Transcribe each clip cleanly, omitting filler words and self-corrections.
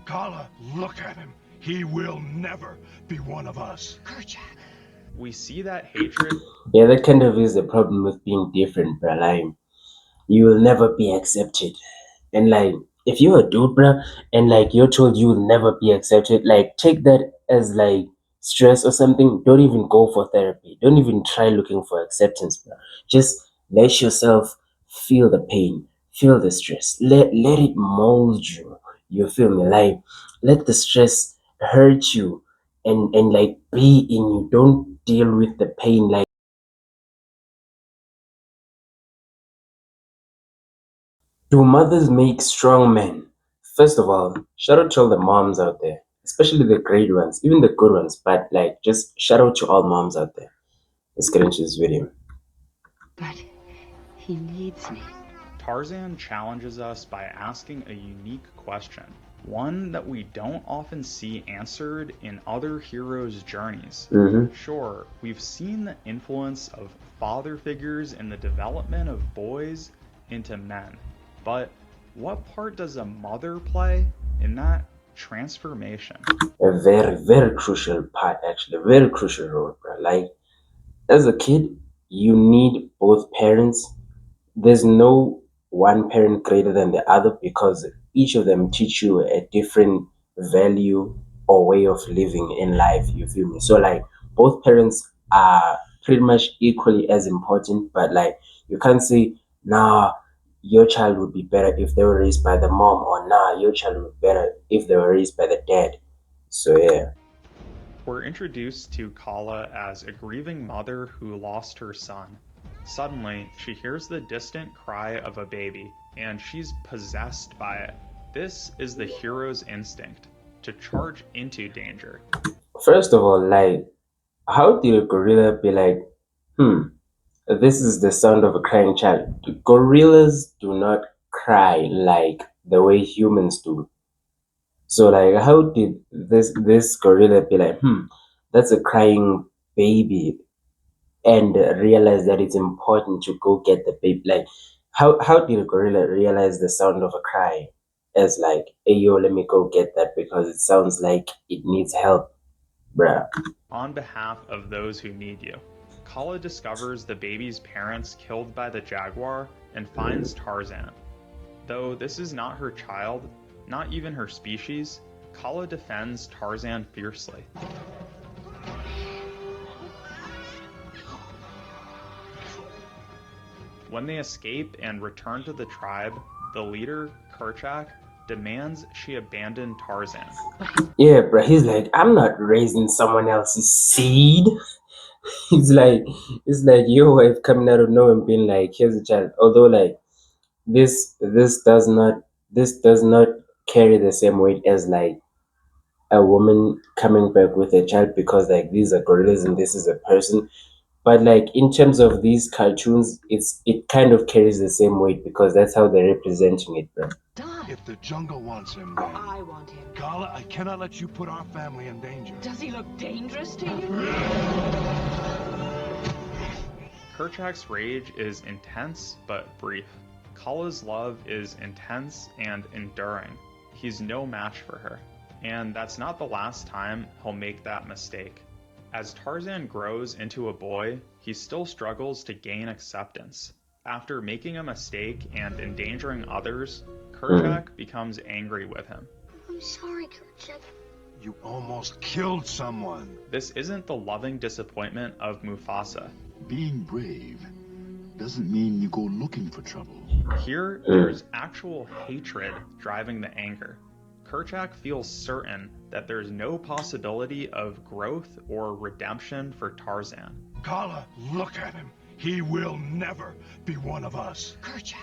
Kala, look at him. He will never be one of us. Kerchak. We see that hatred. Yeah, that kind of is the problem with being different, bruh. Like, you will never be accepted. And like, if you're a dude, bruh, and like you're told you will never be accepted, like take that as like stress or something. Don't even go for therapy. Don't even try looking for acceptance, bruh. Just let yourself feel the pain, feel the stress. Let it mold you. You feel me? Like let the stress hurt you and like be in you. Don't deal with the pain like. Do mothers make strong men? First of all, shout out to all the moms out there, especially the great ones, even the good ones, but like just shout out to all moms out there. Let's get into this video. But he needs me. Tarzan challenges us by asking a unique question, one that we don't often see answered in other heroes' journeys. Mm-hmm. Sure, we've seen the influence of father figures in the development of boys into men, but what part does a mother play in that transformation? A very, very crucial part, actually, a very crucial role, bro. Like, as a kid, you need both parents. There's no one parent greater than the other because each of them teach you a different value or way of living in life. You feel me? So like both parents are pretty much equally as important, but like you can't say, nah, your child would be better if they were raised by the mom, or nah, your child would be better if they were raised by the dad. So yeah. We're introduced to Kala as a grieving mother who lost her son. Suddenly, she hears the distant cry of a baby, and she's possessed by it. This is the hero's instinct, to charge into danger. First of all, like, how did a gorilla be like, hmm, this is the sound of a crying child? Gorillas do not cry like the way humans do. So like how did this gorilla be like, that's a crying baby, and realize that it's important to go get the baby? Like how did a gorilla realize the sound of a cry as like, hey yo, let me go get that because it sounds like it needs help, bruh. On behalf of those who need you, Kala discovers the baby's parents killed by the jaguar and finds Tarzan. Though this is not her child, not even her species, Kala defends Tarzan fiercely. When they escape and return to the tribe, the leader, Kerchak, demands she abandon Tarzan. Yeah, bruh, he's like, I'm not raising someone else's seed. It's like your wife coming out of nowhere and being like, here's a child. Although like this does not carry the same weight as like a woman coming back with a child, because like these are gorillas and this is a person. But like in terms of these cartoons, it kind of carries the same weight because that's how they're representing it, bro. If the jungle wants him, then... I want him. Kala, I cannot let you put our family in danger. Does he look dangerous to you? Kerchak's rage is intense but brief. Kala's love is intense and enduring. He's no match for her. And that's not the last time he'll make that mistake. As Tarzan grows into a boy, he still struggles to gain acceptance. After making a mistake and endangering others, Kerchak becomes angry with him. I'm sorry, Kerchak. You almost killed someone. This isn't the loving disappointment of Mufasa. Being brave doesn't mean you go looking for trouble. Here, there's actual hatred driving the anger. Kerchak feels certain that there's no possibility of growth or redemption for Tarzan. Kala, look at him. He will never be one of us. Kerchak.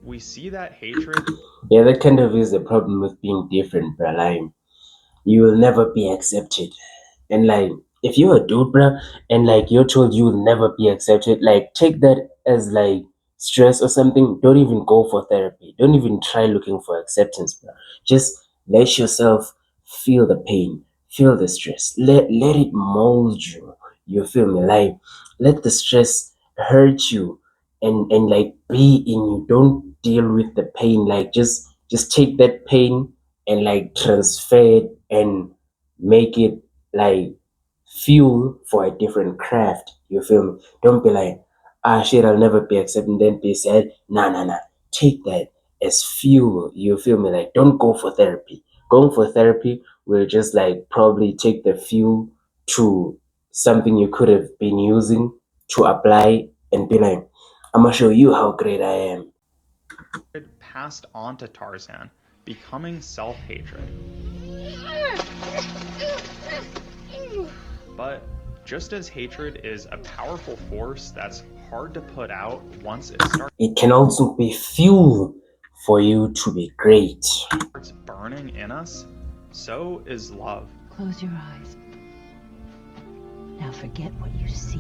We see that hatred. Yeah, that kind of is the problem with being different, bro. Like you will never be accepted. And like if you're a dude, bro, and like you're told you will never be accepted, like take that as like stress or something. Don't even go for therapy. Don't even try looking for acceptance, bro. Just let yourself feel the pain, feel the stress. Let it mold you. You feel me? Like let the stress hurt you and like be in you. Don't deal with the pain. Like just take that pain and like transfer it and make it like fuel for a different craft. You feel me? Don't be like, ah shit, I'll never be accepted, and then be sad. Nah, nah, nah. Take that as fuel. You feel me? Like, don't go for therapy. Going for therapy will just like probably take the fuel to something you could have been using to apply and be like, I'm gonna show you how great I am. Passed on to Tarzan, becoming self-hatred. But just as hatred is a powerful force that's hard to put out once it It can also be fuel for you to be great. starts burning in us, so is love. Close your eyes. Now forget what you see.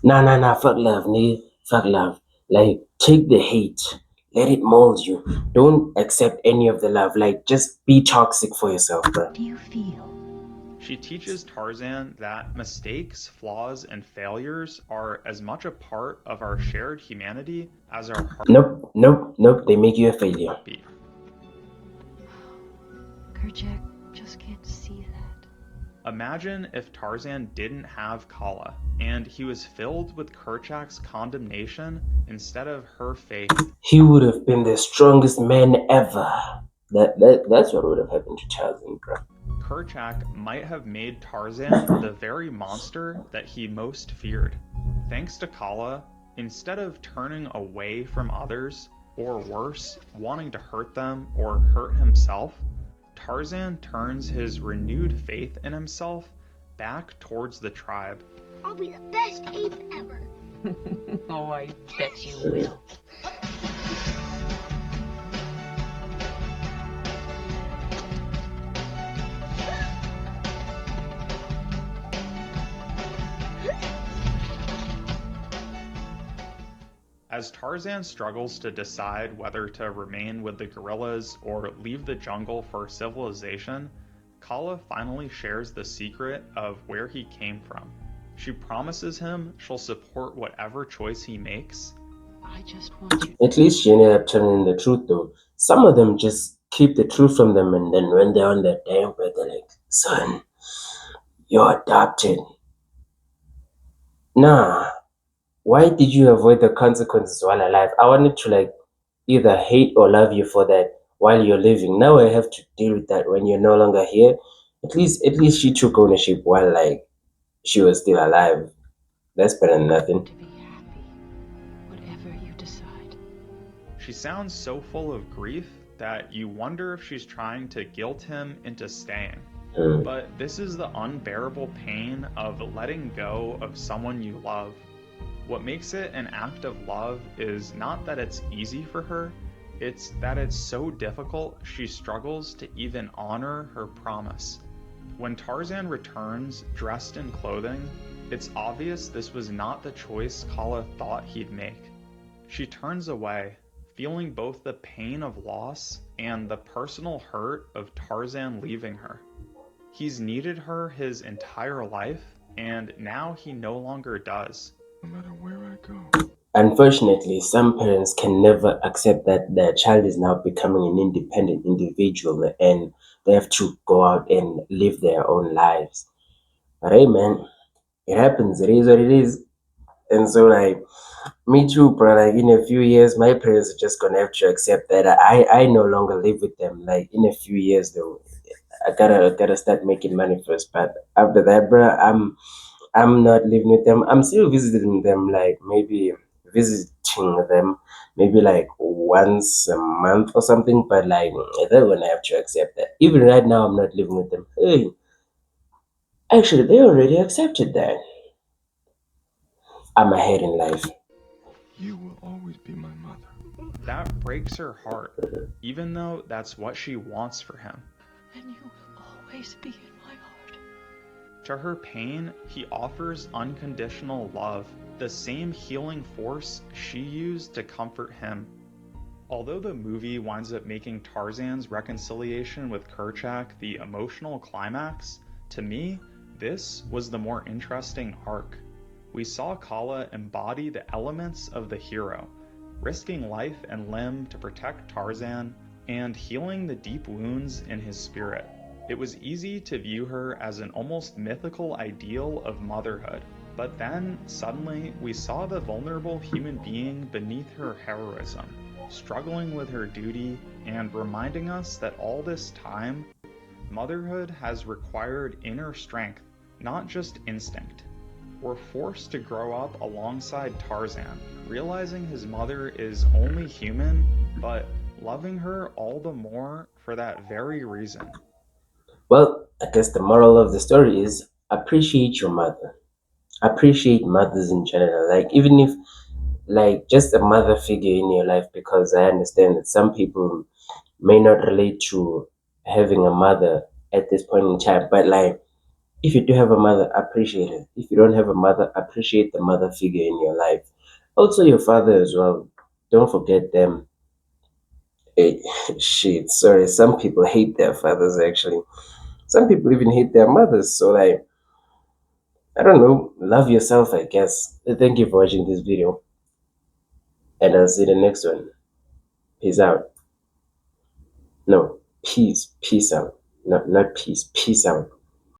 Nah, fuck love, nigga. Fuck love. Like, take the hate. Let it mold you. Don't accept any of the love. Like, just be toxic for yourself, bro. What do you feel? She teaches Tarzan that mistakes, flaws, and failures are as much a part of our shared humanity as our Nope. They make you a failure. heartbeat. Kerchak just can't see that. Imagine if Tarzan didn't have Kala, and he was filled with Kerchak's condemnation instead of her faith. He would have been the strongest man ever. That's what would have happened to Tarzan, bro. Kerchak might have made Tarzan the very monster that he most feared. Thanks to Kala, instead of turning away from others, or worse, wanting to hurt them or hurt himself, Tarzan turns his renewed faith in himself back towards the tribe. I'll be the best ape ever. Oh, I bet you will. As Tarzan struggles to decide whether to remain with the gorillas or leave the jungle for civilization, Kala finally shares the secret of where he came from. She promises him she'll support whatever choice he makes. I just want you. At least she ended up telling the truth, though. Some of them just keep the truth from them, and then when they're on their damn bed, they're like, son, you're adopted. Nah. Why did you avoid the consequences while alive? I wanted to like either hate or love you for that while you're living. Now I have to deal with that when you're no longer here. At least she took ownership while like she was still alive. That's better than nothing. To be happy, whatever you decide. She sounds so full of grief that you wonder if she's trying to guilt him into staying. But this is the unbearable pain of letting go of someone you love. What makes it an act of love is not that it's easy for her, it's that it's so difficult she struggles to even honor her promise. When Tarzan returns, dressed in clothing, it's obvious this was not the choice Kala thought he'd make. She turns away, feeling both the pain of loss and the personal hurt of Tarzan leaving her. He's needed her his entire life, and now he no longer does. No matter where I go. Unfortunately, some parents can never accept that their child is now becoming an independent individual and they have to go out and live their own lives. But hey, man, it happens. It is what it is. And so, like, me too, bro. Like, in a few years, my parents are just gonna have to accept that I no longer live with them. Like, in a few years, though, I gotta start making money first. But after that, bro, I'm not living with them. I'm still visiting them, like maybe visiting them, maybe like once a month or something. But like they're gonna have to accept that. Even right now, I'm not living with them. Hey, actually, they already accepted that. I'm ahead in life. You will always be my mother. That breaks her heart, even though that's what she wants for him. And you will always be in my heart. To her pain, he offers unconditional love, the same healing force she used to comfort him. Although the movie winds up making Tarzan's reconciliation with Kerchak the emotional climax, to me, this was the more interesting arc. We saw Kala embody the elements of the hero, risking life and limb to protect Tarzan, and healing the deep wounds in his spirit. It was easy to view her as an almost mythical ideal of motherhood. But then, suddenly, we saw the vulnerable human being beneath her heroism, struggling with her duty, and reminding us that all this time, motherhood has required inner strength, not just instinct. We're forced to grow up alongside Tarzan, realizing his mother is only human, but loving her all the more for that very reason. Well, I guess the moral of the story is appreciate your mother. Appreciate mothers in general. Like, even if, like, just a mother figure in your life, because I understand that some people may not relate to having a mother at this point in time, but like, if you do have a mother, appreciate it. If you don't have a mother, appreciate the mother figure in your life. Also, your father as well. Don't forget them. Eh, shit, sorry. Some people hate their fathers, actually. Some people even hate their mothers. So, like, I don't know. Love yourself, I guess. Thank you for watching this video. And I'll see you in the next one. Peace out. No, peace. Peace out. Not peace. Peace out.